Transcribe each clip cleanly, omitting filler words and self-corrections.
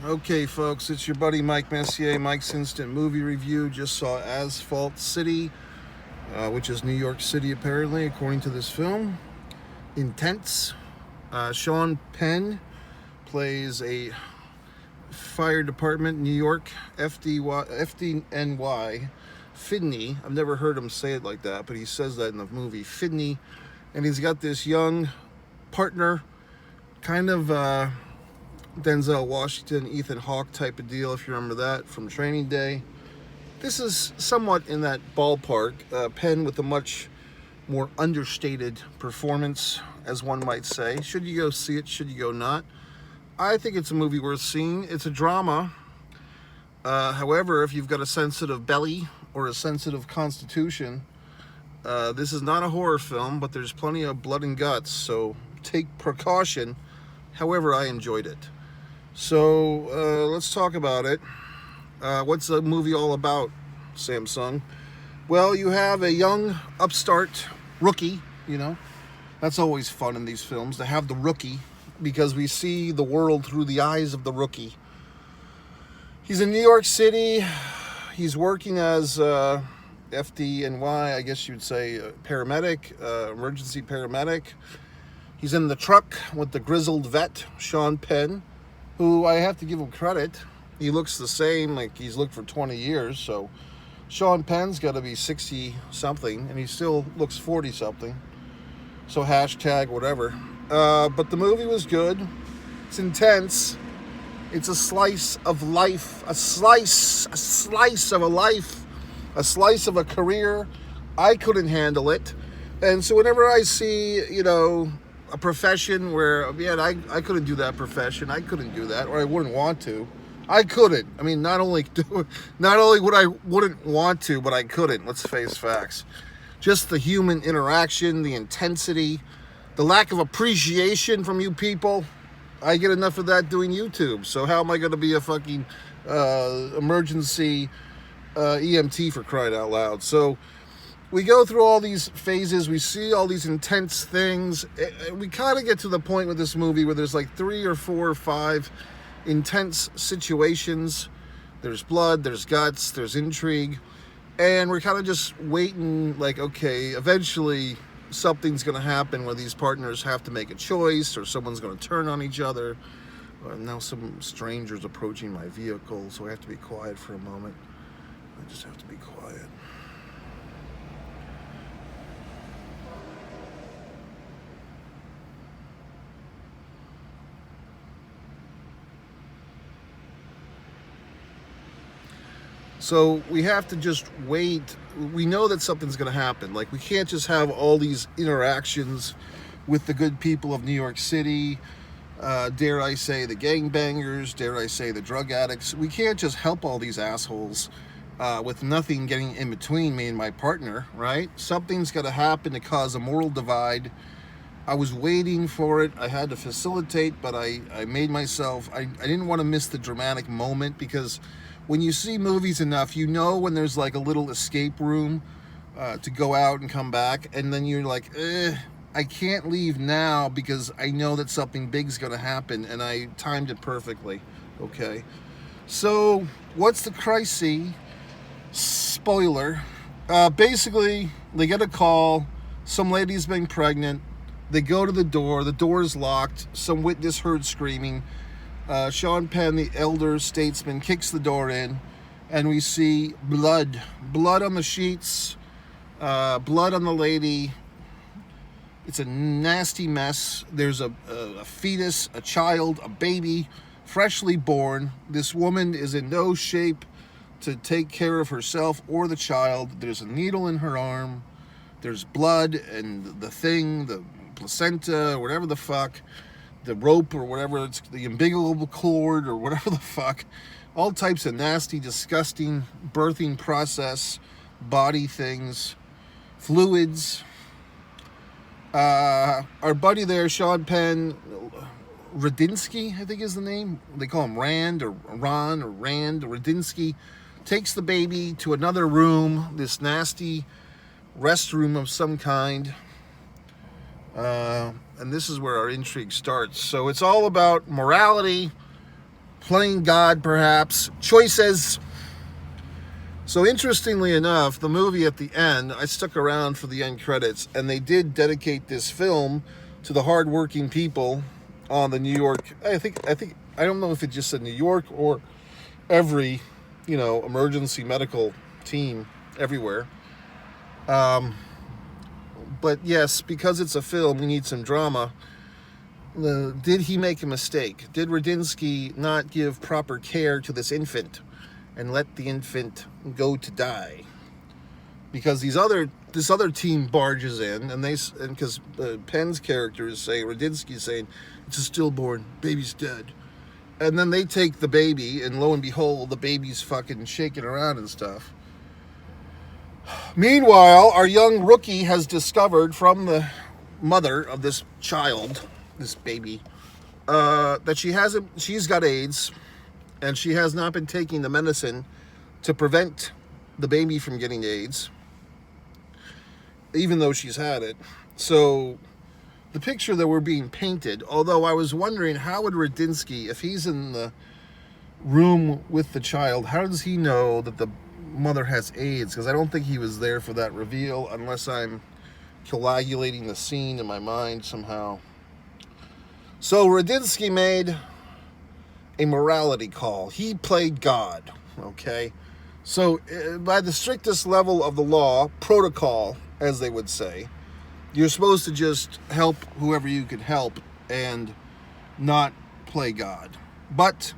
Okay, folks, it's your buddy Mike Messier, Mike's Instant Movie Review. Just saw Asphalt City, which is New York City, apparently, according to this film. Intense. Sean Penn plays a fire department, New York, FDNY, Fidney. I've never heard him say it like that, but he says that in the movie, Fidney. And he's got this young partner, kind of Denzel Washington, Ethan Hawke type of deal, if you remember that from Training Day. This is somewhat in that ballpark. Penn with a much more understated performance, as one might say. Should you go see it? Should you go not? I think it's a movie worth seeing. It's a drama. However, if you've got a sensitive belly or a sensitive constitution, this is not a horror film, but there's plenty of blood and guts, so take precaution. However, I enjoyed it. So let's talk about it. What's the movie all about, Samsung? Well, you have a young upstart rookie, That's always fun in these films, to have the rookie, because we see the world through the eyes of the rookie. He's in New York City. He's working as FDNY, I guess you'd say, paramedic, emergency paramedic. He's in the truck with the grizzled vet, Sean Penn, who I have to give him credit. He looks the same, like he's looked for 20 years, so Sean Penn's got to be 60-something, and he still looks 40-something. So hashtag whatever. But the movie was good. It's intense. It's a slice of life, a slice of a life, a slice of a career. I couldn't handle it. And so whenever I see, a profession where, I couldn't do that profession. I couldn't do that, or I wouldn't want to. I couldn't. I mean, not only wouldn't want to, but I couldn't. Let's face facts. Just the human interaction, the intensity, the lack of appreciation from you people. I get enough of that doing YouTube. So how am I going to be a fucking emergency EMT, for crying out loud? So we go through all these phases. We see all these intense things. We kind of get to the point with this movie where there's like 3 or 4 or 5 intense situations. There's blood, there's guts, there's intrigue. And we're kind of just waiting, like, okay, eventually something's going to happen where these partners have to make a choice, or someone's going to turn on each other. Now some strangers approaching my vehicle, so I have to be quiet for a moment. I just have to be quiet. So we have to just wait. We know that something's going to happen. Like, we can't just have all these interactions with the good people of New York City. Dare I say the gangbangers, dare I say the drug addicts. We can't just help all these assholes with nothing getting in between me and my partner, right? Something's got to happen to cause a moral divide. I was waiting for it. I had to facilitate, but I made myself... I didn't want to miss the dramatic moment, because when you see movies enough, you know when there's like a little escape room to go out and come back, and then you're like, I can't leave now because I know that something big's going to happen, and I timed it perfectly. Okay. So what's the crisis? Spoiler. Basically, they get a call. Some lady's been pregnant. They go to the door is locked, some witness heard screaming. Sean Penn, the elder statesman, kicks the door in, and we see blood on the sheets, blood on the lady. It's a nasty mess. There's a fetus, a child, a baby, freshly born. This woman is in no shape to take care of herself or the child. There's a needle in her arm. There's blood and the placenta, or whatever the fuck, the rope, or whatever, it's the umbilical cord, or whatever the fuck. All types of nasty, disgusting birthing process, body things, fluids. Our buddy there, Sean Penn, Radinsky, I think is the name. They call him Rand, or Ron, or Rand, or Radinsky, takes the baby to another room, this nasty restroom of some kind. And this is where our intrigue starts. So it's all about morality, playing God, perhaps, choices. So interestingly enough, the movie at the end, I stuck around for the end credits, and they did dedicate this film to the hardworking people on the New York. I don't know if it just said New York or every, emergency medical team everywhere. But yes, because it's a film, we need some drama. Did he make a mistake? Did Radinsky not give proper care to this infant and let the infant go to die? Because this other team barges in, and because Penn's characters say, Radinsky's saying, it's a stillborn, baby's dead. And then they take the baby, and lo and behold, the baby's fucking shaking around and stuff. Meanwhile, our young rookie has discovered from the mother of this child, this baby, that she's got AIDS, and she has not been taking the medicine to prevent the baby from getting AIDS, even though she's had it. So the picture that we're being painted, although I was wondering, how would Radinsky, if he's in the room with the child, how does he know that the mother has AIDS? Because I don't think he was there for that reveal, unless I'm coagulating the scene in my mind somehow. So Radinsky made a morality call. He played God, okay? So by the strictest level of the law, protocol, as they would say, you're supposed to just help whoever you can help and not play God. But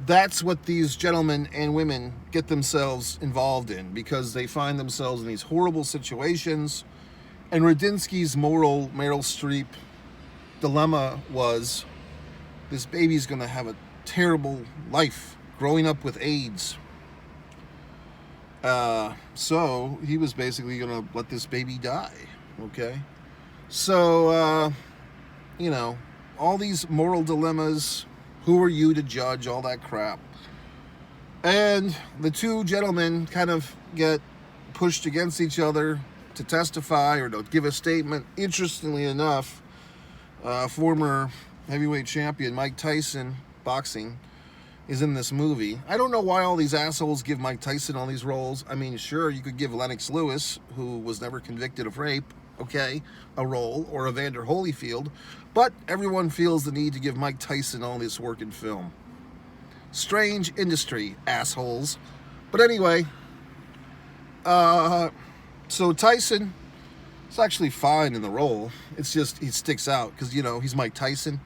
that's what these gentlemen and women get themselves involved in, because they find themselves in these horrible situations. And Radinsky's Meryl Streep dilemma was, this baby's going to have a terrible life growing up with AIDS. So he was basically going to let this baby die. Okay? So, all these moral dilemmas. Who are you to judge? All that crap. And the two gentlemen kind of get pushed against each other to testify or to give a statement. Interestingly enough, former heavyweight champion Mike Tyson, boxing, is in this movie. I don't know why all these assholes give Mike Tyson all these roles. I mean, sure, you could give Lennox Lewis, who was never convicted of rape, a role, or Evander Holyfield, but everyone feels the need to give Mike Tyson all this work in film. Strange industry, assholes. But anyway, so Tyson is actually fine in the role. It's just he sticks out because, he's Mike Tyson.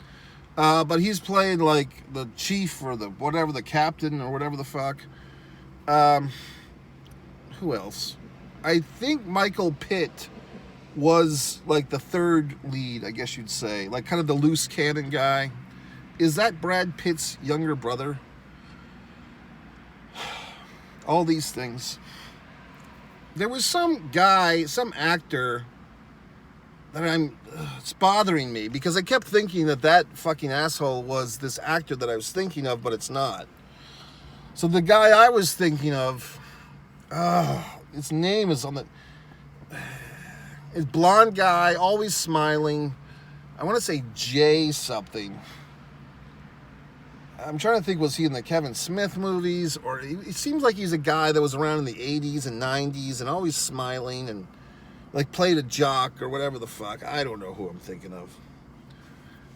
But he's playing like the chief or the whatever, the captain or whatever the fuck. Who else? I think Michael Pitt was like the third lead, I guess you'd say, like kind of the loose cannon guy. Is that Brad Pitt's younger brother? All these things. There was some actor that it's bothering me because I kept thinking that fucking asshole was this actor that I was thinking of, but it's not. So the guy I was thinking of, his name is on the... It's blonde guy, always smiling. I want to say Jay something. I'm trying to think, was he in the Kevin Smith movies? Or he seems like he's a guy that was around in the 80s and 90s and always smiling and like played a jock or whatever the fuck. I don't know who I'm thinking of.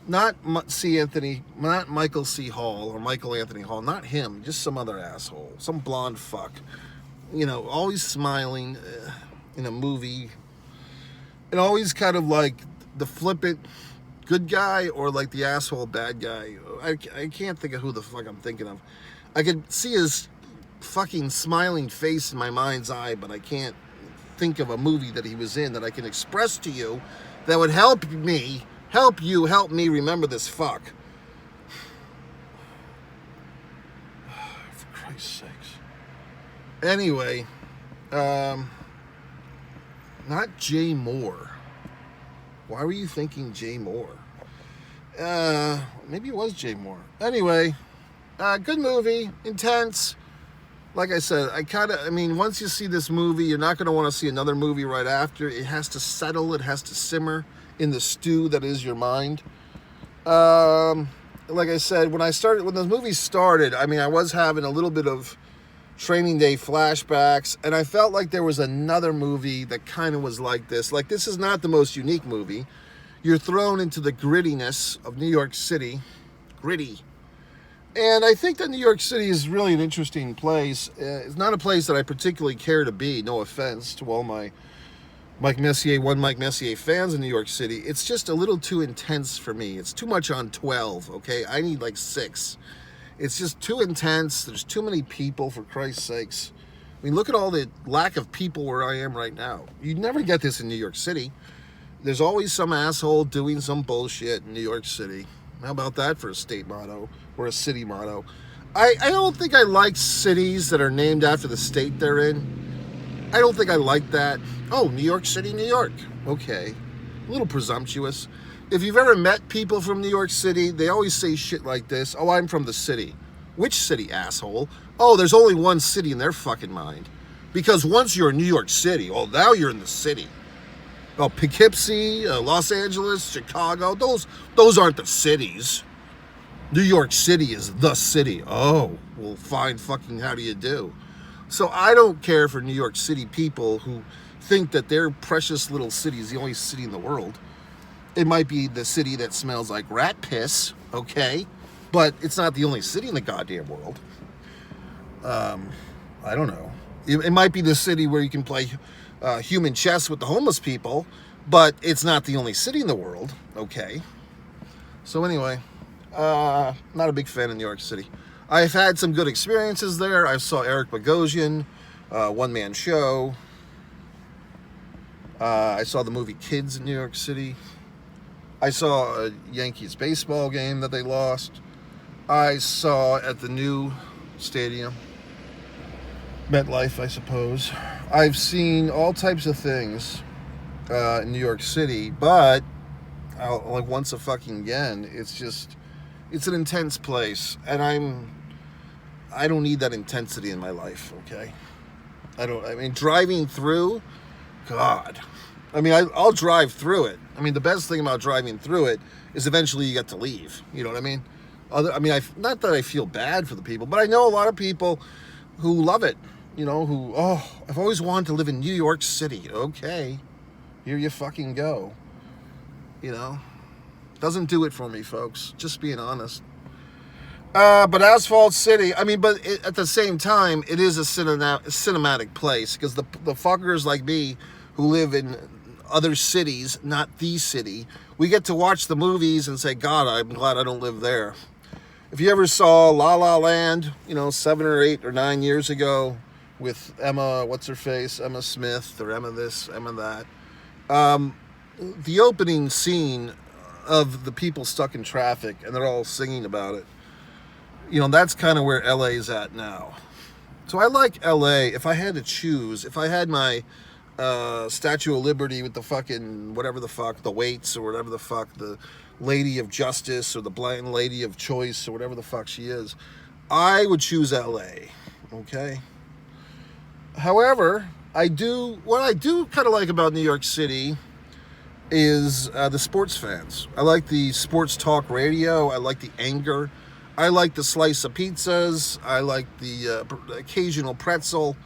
Not Michael C. Hall or Michael Anthony Hall. Not him, just some other asshole. Some blonde fuck. Always smiling in a movie. And always kind of like the flippant good guy or like the asshole bad guy. I can't think of who the fuck I'm thinking of. I could see his fucking smiling face in my mind's eye, but I can't think of a movie that he was in that I can express to you that would help me remember this fuck. For Christ's sakes. Anyway, not Jay Moore. Why were you thinking Jay Moore? Maybe it was Jay Moore. Anyway, good movie, intense. Like I said, once you see this movie, you're not going to want to see another movie right after. It has to settle, it has to simmer in the stew that is your mind. like I said, when the movie started, I mean, I was having a little bit of Training Day flashbacks, and I felt like there was another movie that kind of was like this. Like, this is not the most unique movie. You're thrown into the grittiness of New York City. Gritty. And I think that New York City is really an interesting place. It's not a place that I particularly care to be, no offense to all my Mike Messier fans in New York City. It's just a little too intense for me. It's too much on 12, okay? I need like 6. It's just too intense. There's too many people, for Christ's sakes. I mean, look at all the lack of people where I am right now. You'd never get this in New York City. There's always some asshole doing some bullshit in New York City. How about that for a state motto or a city motto? I don't think I like cities that are named after the state they're in. I don't think I like that. Oh, New York City, New York. Okay. A little presumptuous. If you've ever met people from New York City, they always say shit like this. Oh, I'm from the city. Which city, asshole? Oh, there's only one city in their fucking mind. Because once you're in New York City, oh, now you're in the city. Oh, Poughkeepsie, Los Angeles, Chicago, those aren't the cities. New York City is the city. Oh, well, fine fucking how do you do? So I don't care for New York City people who think that their precious little city is the only city in the world. It might be the city that smells like rat piss, okay? But it's not the only city in the goddamn world. I don't know. It might be the city where you can play human chess with the homeless people, but it's not the only city in the world, okay? So anyway, not a big fan of New York City. I've had some good experiences there. I saw Eric Bogosian, one-man show. I saw the movie Kids in New York City. I saw a Yankees baseball game that they lost. I saw at the new stadium, MetLife, I suppose. I've seen all types of things in New York City, but like once a fucking again, it's an intense place, and I don't need that intensity in my life, okay? I mean, driving through, God. I mean, I'll drive through it. I mean, the best thing about driving through it is eventually you get to leave. You know what I mean? Not that I feel bad for the people, but I know a lot of people who love it. You know, I've always wanted to live in New York City. Okay, here you fucking go. You know, doesn't do it for me, folks. Just being honest. But Asphalt City, I mean, but at the same time, it is a cinematic place, because the fuckers like me who live in other cities, not the city, we get to watch the movies and say, God, I'm glad I don't live there. If you ever saw La La Land, 7 or 8 or 9 years ago with Emma, Emma Smith, or Emma this, Emma that, the opening scene of the people stuck in traffic and they're all singing about it, that's kind of where LA is at now. So I like LA. If I had to choose, if I had my Statue of Liberty with the fucking whatever the fuck, the weights or whatever the fuck, the Lady of Justice or the blind Lady of Choice or whatever the fuck she is, I would choose LA, okay? However, what I do kind of like about New York City is the sports fans. I like the sports talk radio. I like the anger. I like the slice of pizzas. I like the occasional pretzel.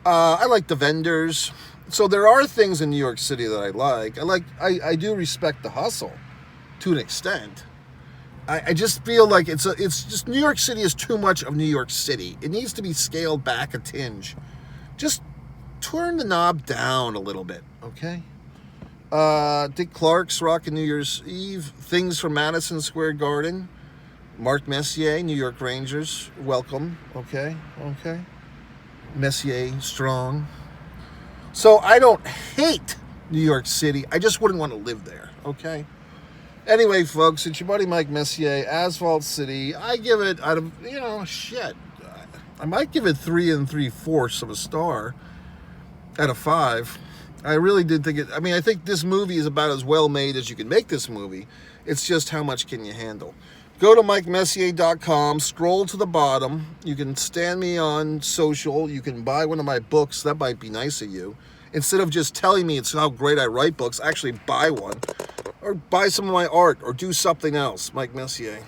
I like the vendors. So there are things in New York City that I like. I do respect the hustle to an extent. I just feel like it's just New York City is too much of New York City. It needs to be scaled back a tinge. Just turn the knob down a little bit, okay? Dick Clark's rocking New Year's Eve. Things from Madison Square Garden. Mark Messier, New York Rangers, welcome, okay? Messier, strong. So I don't hate New York City. I just wouldn't want to live there, okay? Anyway, folks, it's your buddy Mike Messier, Asphalt City. I give it, out of, shit, I might give it 3 3/4 of a star out of 5. I really did think I think this movie is about as well made as you can make this movie. It's just how much can you handle. Go to MikeMessier.com, scroll to the bottom. You can stand me on social. You can buy one of my books. That might be nice of you. Instead of just telling me it's how great I write books, actually buy one. Or buy some of my art, or do something else. Mike Messier.